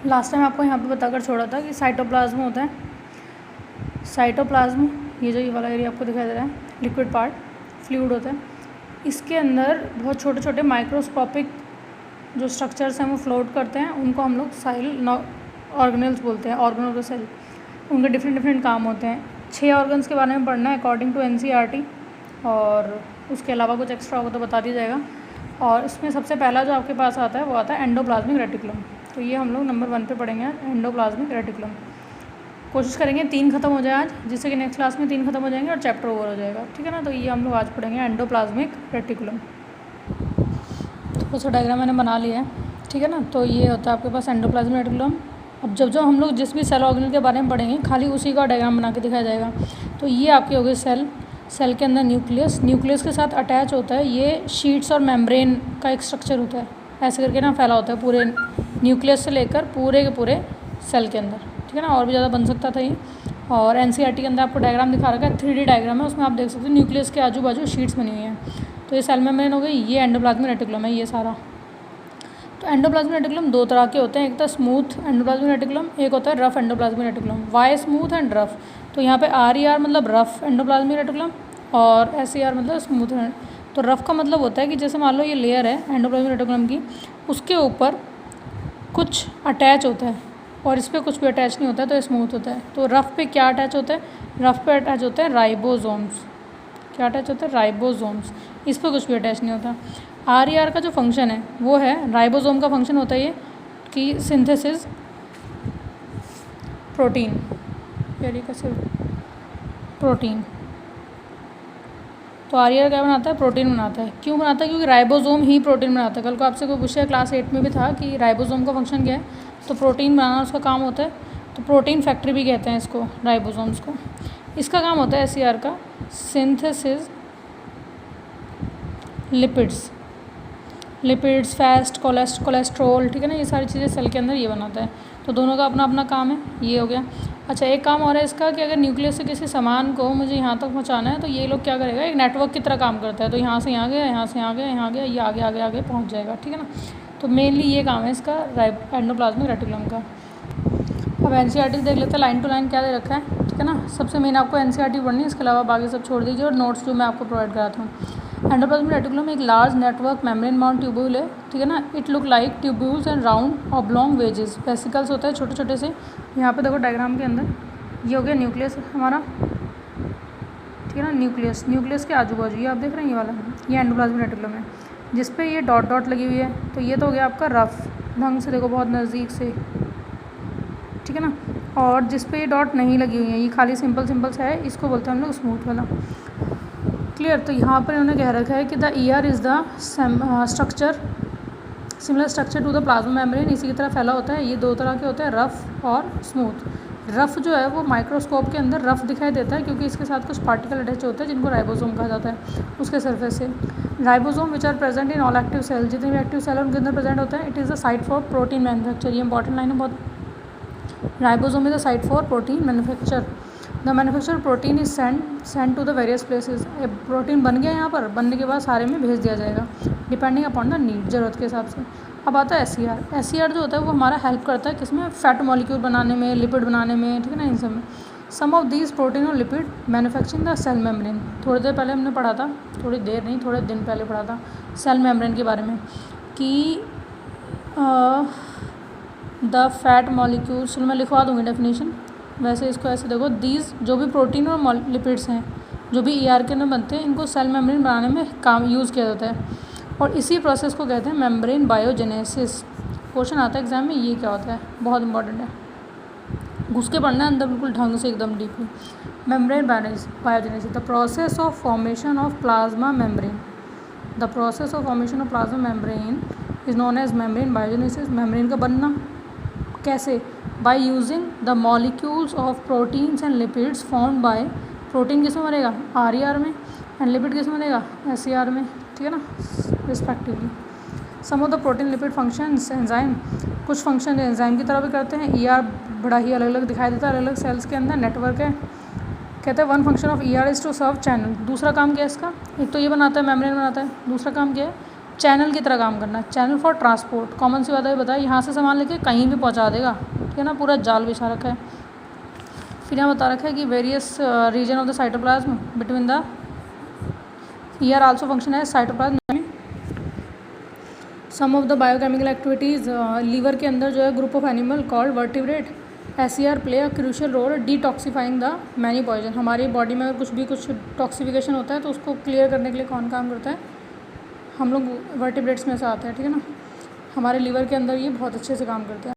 Last time आपको यहाँ पे बताकर छोड़ा था कि साइटोप्लाज्म होता है। साइटोप्लाज्म ये जो ये वाला एरिया आपको दिखाई दे रहा है, लिक्विड पार्ट, फ्लूइड होता है। इसके अंदर बहुत छोटे छोटे माइक्रोस्कोपिक जो स्ट्रक्चर्स हैं वो फ्लोट करते हैं, उनको हम लोग सेल ऑर्गेनल्स बोलते हैं, ऑर्गन ऑफ द सेल। उनके डिफरेंट काम होते हैं। 6 ऑर्गन्स के बारे में पढ़ना है अकॉर्डिंग टू NCERT, और उसके अलावा कुछ एक्स्ट्रा होगा तो बता दिया जाएगा। और इसमें सबसे पहला जो आपके पास आता है वो आता है एंडोप्लाज्मिक रेटिकुलम। तो ये हम लोग नंबर 1 पे पढ़ेंगे आज, एंडोप्लाज्मिक रेटिकुलम। कोशिश करेंगे 3 खत्म हो जाए आज, जिससे कि नेक्स्ट क्लास में 3 खत्म हो जाएंगे और चैप्टर ओवर हो जाएगा, ठीक है ना। तो ये हम लोग आज पढ़ेंगे एंडोप्लाज्मिक रेटिकुलम। तो उसका डायग्राम मैंने बना लिया है, ठीक है ना। तो ये होता है आपके पास एंडोप्लाज्मिक रेटिकुलम। अब जब हम लोग जिस भी सेल ऑर्गेनल के बारे में पढ़ेंगे खाली उसी का डायग्राम बना के दिखाया जाएगा। तो ये आपके हो गए सेल, सेल के अंदर न्यूक्लियस के साथ अटैच होता है ये शीट्स और मेम्ब्रेन का एक स्ट्रक्चर होता है, ऐसे करके ना फैला होता है पूरे न्यूक्लियस से लेकर पूरे के पूरे सेल के अंदर, ठीक है ना। और भी ज़्यादा बन सकता था ये। और NCERT के अंदर आपको डायग्राम दिखा रखा है, 3D डायग्राम है, उसमें आप देख सकते हैं न्यूक्लियस के आजू बाजू शीट्स बनी हुई हैं। तो ये सेल मेम्ब्रेन हो गई, ये एंडोप्लाज्मिक रेटिकुलम है ये सारा। तो एंडोप्लाज्मिक रेटिकुलम 2 तरह के होते हैं, एक तो स्मूथ एंडोप्लाज्मिक रेटिकुलम, एक होता है रफ एंडोप्लाज्मिक रेटिकुलम। वाई स्मूथ एंड रफ, तो यहाँ पे RER मतलब रफ एंडोप्लाज्मिक रेटिकुलम और SER मतलब स्मूथ। तो रफ का मतलब होता है कि जैसे मान लो ये लेयर है एंडोप्लाज्मिक रेटिकुलम की, उसके ऊपर कुछ अटैच होता है और इस पर कुछ भी अटैच नहीं होता है, तो ये स्मूथ होता है। तो रफ पे क्या अटैच होता है? रफ पे अटैच होते हैं राइबोसोम्स। क्या अटैच होता है? राइबोसोम्स। इस पर कुछ भी अटैच नहीं होता। RER का जो फंक्शन है वो है, राइबोसोम का फंक्शन होता है ये कि सिंथेसिस प्रोटीन, प्रोटीन। तो RER क्या बनाता है? प्रोटीन बनाता है। क्यों बनाता है? क्योंकि राइबोसोम ही प्रोटीन बनाता है। कल को आपसे कोई पूछे, क्लास 8 में भी था कि राइबोसोम का फंक्शन क्या है, तो प्रोटीन बनाना उसका काम होता है। तो प्रोटीन फैक्ट्री भी कहते हैं इसको, राइबोसोम्स को। इसका काम होता है SER का सिंथेसिस लिपिड्स, फैस्ट, कोलेस्ट्रॉल, ठीक है ना। ये सारी चीज़ें सेल के अंदर ये बनाता है। तो दोनों का अपना अपना काम है, ये हो गया। अच्छा, एक काम और है इसका कि अगर न्यूक्लियस से किसी सामान को मुझे यहाँ तक पहुँचाना है तो ये लोग क्या करेगा, एक नेटवर्क की तरह काम करता है। तो यहाँ से यहाँ गया, यहाँ से यहाँ गया, यहाँ गया, ये आगे आगे आगे पहुँच जाएगा, ठीक है ना। तो मेनली ये काम है इसका एंडोप्लाज्मिक रेटिकुलम का। अब NCERT देख लेते हैं, लाइन टू लाइन क्या दे रखा है, ठीक है ना। सबसे मेन आपको NCERT पढ़नी है, इसके अलावा बाकी सब छोड़ दीजिए और नोट्स जो मैं आपको प्रोवाइड कराता हूँ। एंडोप्लाज्मिक रेटिकुलम एक large network membrane bound tubule है, ठीक है ना। It look like tubules and round oblong wages, vesicles होते हैं छोटे छोटे से। यहाँ पे देखो डायग्राम के अंदर ये हो गया न्यूक्लियस हमारा, ठीक है ना। न्यूक्लियस के आजू बाजू ये आप देख रहे हैं, ये वाला ये एंडोप्लाज्मिक रेटिकुलम है, जिस पे ये डॉट डॉट लगी हुई है। तो ये तो हो गया आपका रफ, ढंग से देखो बहुत नज़दीक से, ठीक है ना। और जिस पे ये डॉट नहीं लगी हुई है, ये खाली सिंपल सा है, इसको बोलते हैं हम लोग स्मूथ वाला। क्लियर। तो यहाँ पर इन्होंने कह रखा है कि the ER is the structure similar structure to the plasma membrane, इसी की तरह फैला होता है। ये 2 तरह के होते हैं, रफ़ और स्मूथ। रफ़ जो है वो माइक्रोस्कोप के अंदर रफ़ दिखाई देता है क्योंकि इसके साथ कुछ पार्टिकल अटैच होते हैं जिनको राइबोसोम कहा जाता है उसके सरफेस से। Ribosome which are present in all active cell, जितने भी एक्टिव सेल है उनके अंदर प्रेजेंट होता है। It is the site for protein manufacture, ये इंपॉर्टेंट लाइन है बहुत। Ribosome is the site for protein manufacture. The manufacture protein is send to the various places. Protein बन गया, यहाँ पर बनने के बाद सारे में भेज दिया जाएगा डिपेंडिंग अपॉन द नीड, ज़रूरत के हिसाब से। अब आता है SER जो होता है वो हमारा हेल्प करता है किसमें, फैट मॉलिक्यूल बनाने में, लिपिड बनाने में, ठीक है ना, इन सब में। सम ऑफ दीज प्रोटीन और lipid manufacturing the cell membrane. थोड़ी देर पहले हमने पढ़ा था, थोड़ी देर नहीं थोड़े दिन पहले पढ़ा था सेल मेम्ब्रेन के बारे में कि द फैट मॉलिक्यूल, चलो मैं लिखवा दूँगी डेफिनेशन, वैसे इसको ऐसे देखो, दीज जो भी प्रोटीन और लिपिड्स हैं जो भी ER के अंदर बनते हैं, इनको सेल मेम्ब्रेन बनाने में काम यूज़ किया जाता है और इसी प्रोसेस को कहते हैं मेम्ब्रेन बायोजेनेसिस। क्वेश्चन आता है एग्जाम में, ये क्या होता है, बहुत इंपॉर्टेंट है, घुस के पढ़ना है अंदर बिल्कुल ढंग से एकदम deeply. Membrane biogenesis, the process of formation of plasma membrane. The process of formation of plasma membrane is known as membrane biogenesis. Membrane का बनना कैसे, by using the molecules of proteins and lipids formed by, protein किस में बनेगा RER में and lipid किस में बनेगा SER में, ठीक है ना, respectively. Some of the protein lipid functions enzyme, कुछ फंक्शन एंजाइम की तरह भी करते हैं। ER बड़ा ही अलग अलग दिखाई देता है, अलग अलग सेल्स के अंदर नेटवर्क है। कहते हैं one function of ER is to serve channel. दूसरा काम क्या है इसका, एक तो ये बनाता है मेम्ब्रेन बनाता है, दूसरा काम क्या है चैनल की तरह काम करना है, चैनल फॉर ट्रांसपोर्ट। कॉमन सी बात है, बताया यहाँ से सामान लेके कहीं भी पहुँचा देगा, ठीक है ना, पूरा जाल बिछा रखा है। फिर यहाँ बता रखा है कि various region of the cytoplasm between the year also function है cytoplasm. Some of the biochemical activities, liver के अंदर जो है group of animal called vertebrate SER play a crucial role detoxifying the many poison. हमारी body में अगर कुछ टॉक्सिफिकेशन होता है तो उसको क्लियर करने के लिए कौन काम करता है, हम लोग वर्टिब्रेट्स में से आते हैं, ठीक है ना। हमारे लीवर के अंदर ये बहुत अच्छे से काम करते हैं।